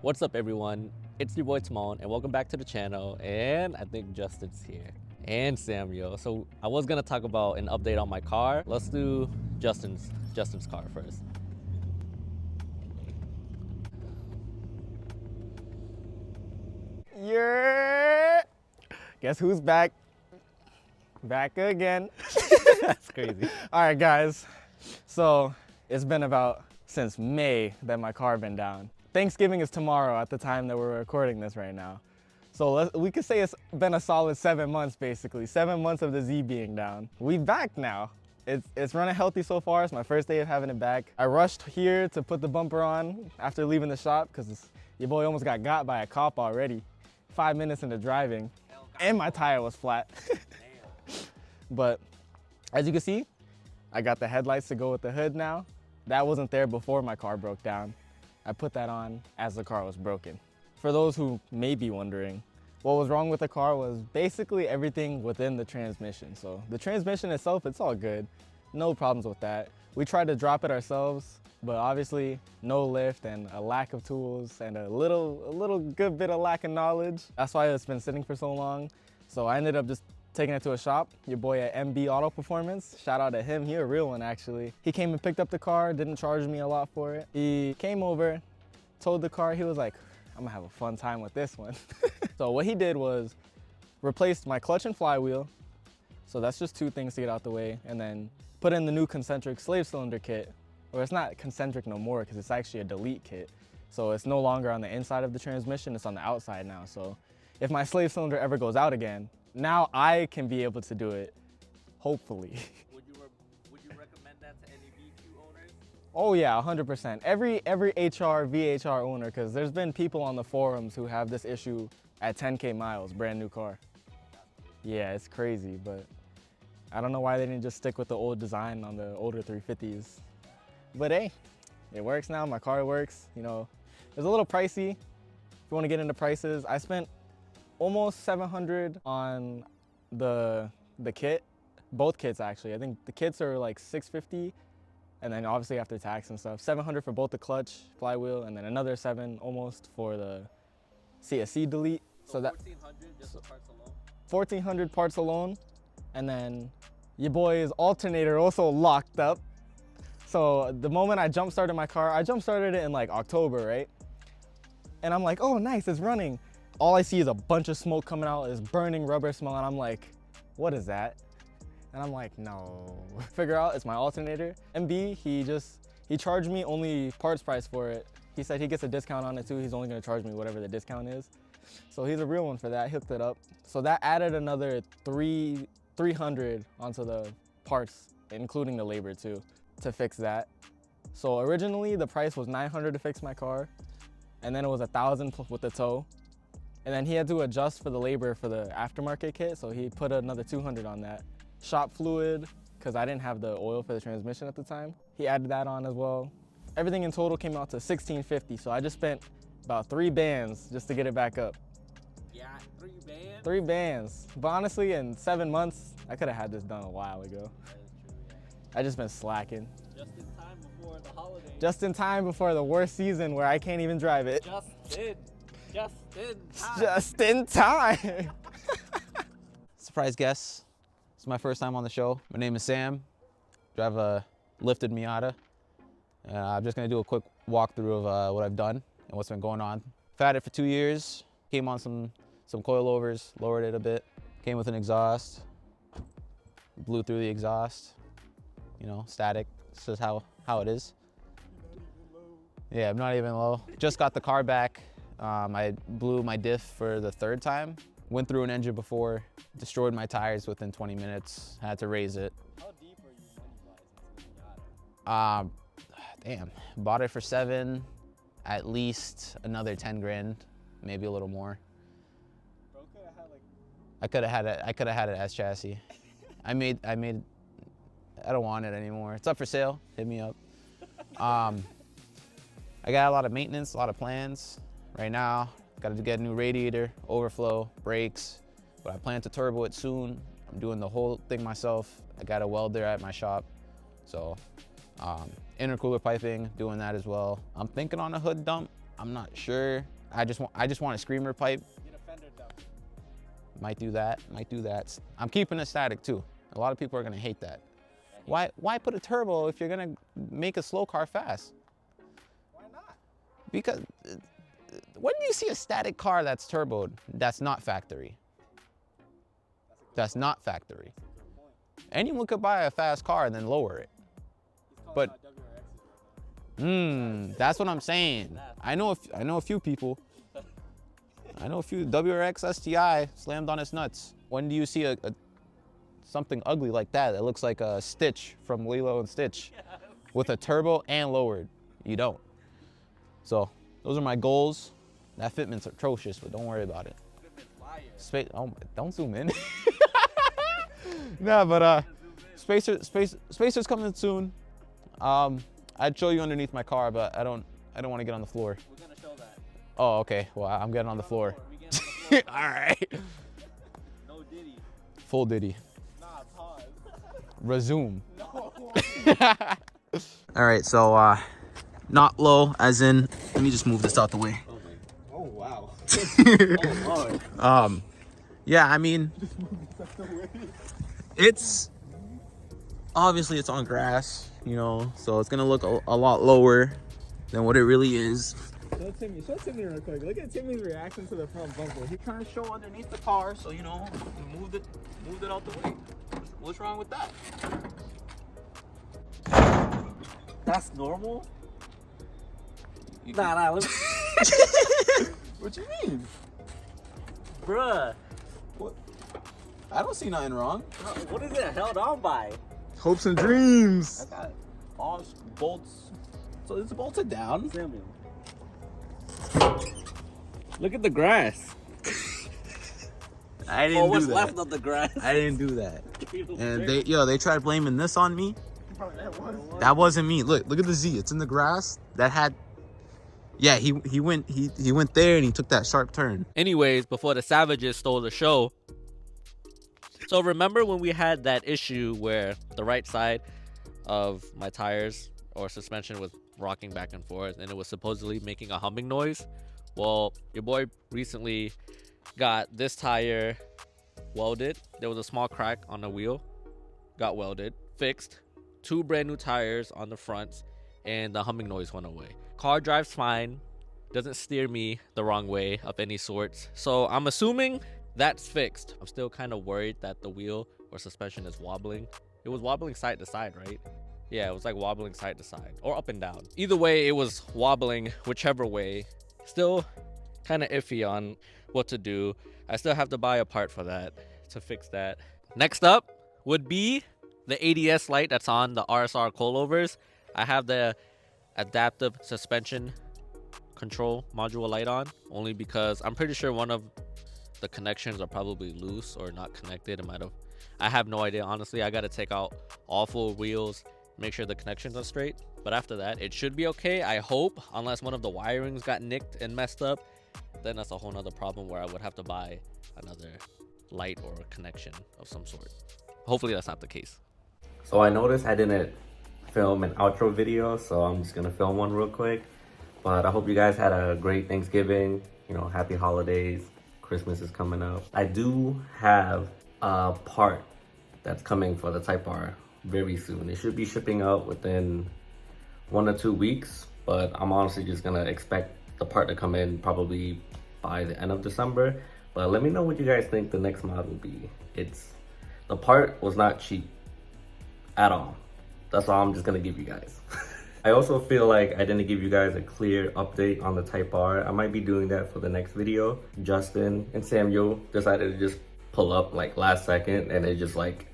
What's up, everyone? It's your boy Timon, and welcome back to the channel. And I think Justin's here, and Samuel. So I was gonna talk about an update on my car. Let's do Justin's car first. Yeah. Guess who's back? Back again. That's crazy. All right, guys. So it's been about since May that my car been down. Thanksgiving is tomorrow at the time that we're recording this right now. So we could say it's been a solid 7 months, basically. 7 months of the Z being down. We back now. It's running healthy so far. It's my first day of having it back. I rushed here to put the bumper on after leaving the shop because your boy almost got by a cop already. 5 minutes into driving, and my tire was flat. But as you can see, I got the headlights to go with the hood now. That wasn't there before my car broke down. I put that on as the car was broken. For those who may be wondering, what was wrong with the car was basically everything within the transmission. So the transmission itself, it's all good. No problems with that. We tried to drop it ourselves, but obviously no lift and a lack of tools and a little good bit of lack of knowledge. That's why it's been sitting for so long. So I ended up just taking it to a shop, your boy at MB Auto Performance. Shout out to him, he a real one actually. He came and picked up the car, didn't charge me a lot for it. He came over, towed the car, he was like, I'm gonna have a fun time with this one. So what he did was replaced my clutch and flywheel. So that's just two things to get out the way, and then put in the new concentric slave cylinder kit. Or it's not concentric no more because it's actually a delete kit. So it's no longer on the inside of the transmission, it's on the outside now. So if my slave cylinder ever goes out again, now I can be able to do it, hopefully. Would you recommend that to any V2 owners? Oh yeah, 100%. Every HR, VHR owner, because there's been people on the forums who have this issue at 10K miles, brand new car. Yeah, it's crazy, but I don't know why they didn't just stick with the old design on the older 350s. But hey, it works now, my car works. You know, it's a little pricey. If you want to get into prices, I spent almost 700 on the kit, both kits actually. I think the kits are like 650, and then obviously after tax and stuff, 700 for both the clutch, flywheel, and then another 7 almost for the CSC delete. So that 1,400 just the parts alone? 1,400 parts alone, and then your boy's alternator also locked up. So the moment I jump started my car, I jump started it in like October, right? And I'm like, oh nice, it's running. All I see is a bunch of smoke coming out, is burning rubber smell, and I'm like, what is that? And I'm like, no. Figure out it's my alternator. MB, he charged me only parts price for it. He said he gets a discount on it too. He's only gonna charge me whatever the discount is. So he's a real one for that, hooked it up. So that added another 300 onto the parts, including the labor too, to fix that. So originally the price was 900 to fix my car, and then it was 1,000 with the tow. And then he had to adjust for the labor for the aftermarket kit, so he put another 200 on that. Shop fluid, because I didn't have the oil for the transmission at the time. He added that on as well. Everything in total came out to $1,650, so I just spent about 3 bands just to get it back up. Yeah, 3 bands? 3 bands. But honestly, in 7 months, I could have had this done a while ago. That is true, yeah. I just been slacking. Just in time before the holidays. Just in time before the worst season where I can't even drive it. Just in time. Just in time. Surprise guest. It's my first time on the show. My name is Sam. Drive a lifted Miata. I'm just gonna do a quick walkthrough of what I've done and what's been going on. I've had it for 2 years. Came on some coilovers, lowered it a bit. Came with an exhaust. Blew through the exhaust. You know, static. This is how it is. Yeah, I'm not even low. Just got the car back. I blew my diff for the 3rd time. Went through an engine before, destroyed my tires within 20 minutes, had to raise it. How deep are you money-wise into the Miata? Damn, bought it for 7, at least another 10 grand, maybe a little more. Bro, could have had like... I could have had it as chassis. I don't want it anymore. It's up for sale, hit me up. I got a lot of maintenance, a lot of plans. Right now, got to get a new radiator, overflow, brakes, but I plan to turbo it soon. I'm doing the whole thing myself. I got a welder at my shop, so intercooler piping, doing that as well. I'm thinking on a hood dump, I'm not sure. I just want a screamer pipe. Get a fender dump. Might do that. I'm keeping it static too. A lot of people are gonna hate that. Why put a turbo if you're gonna make a slow car fast? Why not? Because when do you see a static car that's turboed that's not factory? That's not factory. Anyone could buy a fast car and then lower it. But that's what I'm saying. I know a few people. I know a few WRX STI slammed on its nuts. When do you see something ugly like that that looks like a Stitch from Lilo and Stitch with a turbo and lowered? You don't. So those are my goals. That fitment's atrocious, but don't worry about it. Space. Oh, don't zoom in. Nah, but Spacer's coming soon. I'd show you underneath my car, but I don't want to get on the floor. We're gonna show that. Oh, okay. Well, I'm getting on the floor. We get on the floor. All right. No Diddy. Full Diddy. Nah, pause. Resume. No. All right, so not low, as in. Let me just move this out the way. Oh wow. Oh Lord. Yeah, I mean, it's obviously it's on grass, you know, so it's gonna look a lot lower than what it really is. Show Timmy real quick. Look at Timmy's reaction to the front bumper. He trying to show underneath the car, so you know, we moved it out the way. What's wrong with that? That's normal? Nah, let me... What you mean? Bruh. What? I don't see nothing wrong. What is it held on by? Hopes and dreams. I got all bolts, so it's bolted down. Samuel. Look at the grass. I didn't do what's that. left of the grass? I didn't do that. And they tried blaming this on me. That wasn't me. Look at the Z. It's in the grass. That had. Yeah, he went there and he took that sharp turn. Anyways, before the savages stole the show. So remember when we had that issue where the right side of my tires or suspension was rocking back and forth and it was supposedly making a humming noise? Well, your boy recently got this tire welded. There was a small crack on the wheel. Got welded, fixed. 2 brand new tires on the fronts, and the humming noise went away. Car drives fine, doesn't steer me the wrong way of any sorts. So I'm assuming that's fixed. I'm still kind of worried that the wheel or suspension is wobbling. It was wobbling side to side, right? Yeah, it was like wobbling side to side or up and down. Either way, it was wobbling whichever way. Still kind of iffy on what to do. I still have to buy a part for that to fix that. Next up would be the ADS light that's on the RSR coilovers. I have the adaptive suspension control module light on only because I'm pretty sure one of the connections are probably loose or not connected. I have no idea, honestly. I got to take out all 4 wheels, make sure the connections are straight, but after that it should be okay, I hope, unless one of the wirings got nicked and messed up. Then that's a whole nother problem where I would have to buy another light or connection of some sort. Hopefully that's not the case. So I noticed I didn't film an outro video, so I'm just gonna film one real quick. But I hope you guys had a great Thanksgiving, you know, happy holidays. Christmas is coming up. I do have a part that's coming for the Type R very soon. It should be shipping out within 1 or 2 weeks, but I'm honestly just gonna expect the part to come in probably by the end of December. But let me know what you guys think the next mod will be. The part was not cheap at all. That's all I'm just gonna give you guys. I also feel like I didn't give you guys a clear update on the Type R. I might be doing that for the next video. Justin and Samuel decided to just pull up like last second, and they just like,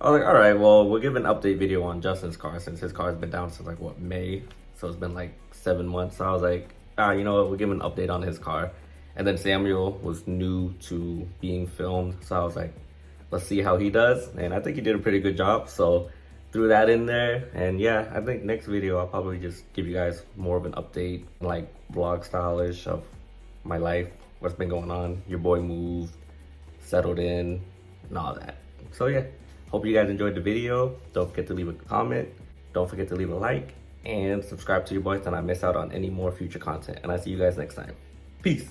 I was like, all right, well, we'll give an update video on Justin's car since his car has been down since like what, May? So it's been like 7 months. So I was like, you know what, we'll give an update on his car. And then Samuel was new to being filmed, so I was like, let's see how he does. And I think he did a pretty good job, so threw that in there. And yeah, I think next video I'll probably just give you guys more of an update, like vlog stylish of my life, what's been going on. Your boy moved, settled in, and all that. So yeah, hope you guys enjoyed the video. Don't forget to leave a comment. Don't forget to leave a like. and subscribe to your boy so I not miss out on any more future content. And I see you guys next time. Peace.